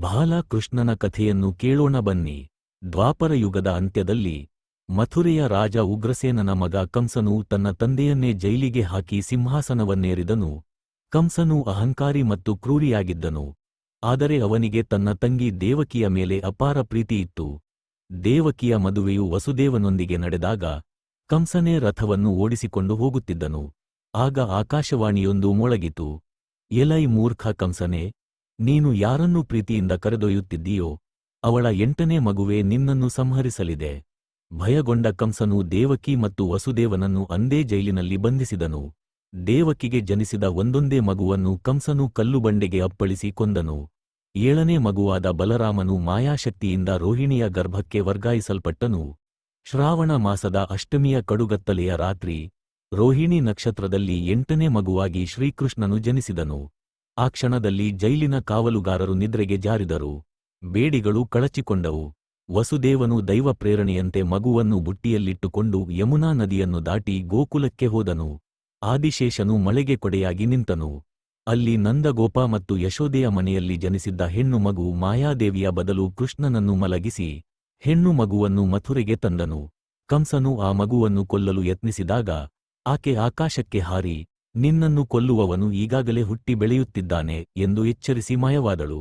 ಬಾಲಕೃಷ್ಣನ ಕಥೆಯನ್ನು ಕೇಳೋಣ ಬನ್ನಿ. ದ್ವಾಪರ ಯುಗದ ಅಂತ್ಯದಲ್ಲಿ ಮಥುರೆಯ ರಾಜ ಉಗ್ರಸೇನನ ಮಗ ಕಂಸನು ತನ್ನ ತಂದೆಯನ್ನೇ ಜೈಲಿಗೆ ಹಾಕಿ ಸಿಂಹಾಸನವನ್ನೇರಿದನು. ಕಂಸನು ಅಹಂಕಾರಿ ಮತ್ತು ಕ್ರೂರಿಯಾಗಿದ್ದನು. ಆದರೆ ಅವನಿಗೆ ತನ್ನ ತಂಗಿ ದೇವಕಿಯ ಮೇಲೆ ಅಪಾರ ಪ್ರೀತಿಯಿತ್ತು. ದೇವಕಿಯ ಮದುವೆಯು ವಸುದೇವನೊಂದಿಗೆ ನಡೆದಾಗ ಕಂಸನೇ ರಥವನ್ನು ಓಡಿಸಿಕೊಂಡು ಹೋಗುತ್ತಿದ್ದನು. ಆಗ ಆಕಾಶವಾಣಿಯೊಂದು ಮೊಳಗಿತು. ಎಲೈ ಮೂರ್ಖ ಕಂಸನೇ, ನೀನು ಯಾರನ್ನು ಪ್ರೀತಿಯಿಂದ ಕರೆದೊಯ್ಯುತ್ತಿದ್ದೀಯೋ ಅವಳ 8ನೇ ಮಗುವೇ ನಿನ್ನನ್ನು ಸಂಹರಿಸಲಿದೆ. ಭಯಗೊಂಡ ಕಂಸನು ದೇವಕಿ ಮತ್ತು ವಸುದೇವನನ್ನು ಅಂದೇ ಜೈಲಿನಲ್ಲಿ ಬಂಧಿಸಿದನು. ದೇವಕಿಗೆ ಜನಿಸಿದ ಒಂದೊಂದೇ ಮಗುವನ್ನು ಕಂಸನು ಕಲ್ಲುಬಂಡೆಗೆ ಅಪ್ಪಳಿಸಿ ಕೊಂದನು. 7ನೇ ಮಗುವಾದ ಬಲರಾಮನು ಮಾಯಾಶಕ್ತಿಯಿಂದ ರೋಹಿಣಿಯ ಗರ್ಭಕ್ಕೆ ವರ್ಗಾಯಿಸಲ್ಪಟ್ಟನು. ಶ್ರಾವಣ ಮಾಸದ ಅಷ್ಟಮಿಯ ಕಡುಗತ್ತಲೆಯ ರಾತ್ರಿ ರೋಹಿಣಿ ನಕ್ಷತ್ರದಲ್ಲಿ 8ನೇ ಮಗುವಾಗಿ ಶ್ರೀಕೃಷ್ಣನು ಜನಿಸಿದನು. ಆ ಕ್ಷಣದಲ್ಲಿ ಜೈಲಿನ ಕಾವಲುಗಾರರು ನಿದ್ರೆಗೆ ಜಾರಿದರು. ಬೇಡಿಗಳು ಕಳಚಿಕೊಂಡವು. ವಸುದೇವನು ದೈವ ಪ್ರೇರಣೆಯಂತೆ ಮಗುವನ್ನು ಬುಟ್ಟಿಯಲ್ಲಿಟ್ಟುಕೊಂಡು ಯಮುನಾ ನದಿಯನ್ನು ದಾಟಿ ಗೋಕುಲಕ್ಕೆ ಹೋದನು. ಆದಿಶೇಷನು ಮಳೆಗೆ ಕೊಡೆಯಾಗಿ ನಿಂತನು. ಅಲ್ಲಿ ನಂದಗೋಪ ಮತ್ತು ಯಶೋದೆಯ ಮನೆಯಲ್ಲಿ ಜನಿಸಿದ್ದ ಹೆಣ್ಣು ಮಗು ಮಾಯಾದೇವಿಯ ಬದಲು ಕೃಷ್ಣನನ್ನು ಮಲಗಿಸಿ ಹೆಣ್ಣು ಮಗುವನ್ನು ಮಥುರೆಗೆ ತಂದನು. ಕಂಸನು ಆ ಮಗುವನ್ನು ಕೊಲ್ಲಲು ಯತ್ನಿಸಿದಾಗ ಆಕೆ ಆಕಾಶಕ್ಕೆ ಹಾರಿ, ನಿನ್ನನ್ನು ಕೊಲ್ಲುವವನು ಈಗಾಗಲೇ ಹುಟ್ಟಿ ಬೆಳೆಯುತ್ತಿದ್ದಾನೆ ಎಂದು ಎಚ್ಚರಿಸಿ ಮಾಯವಾದಳು.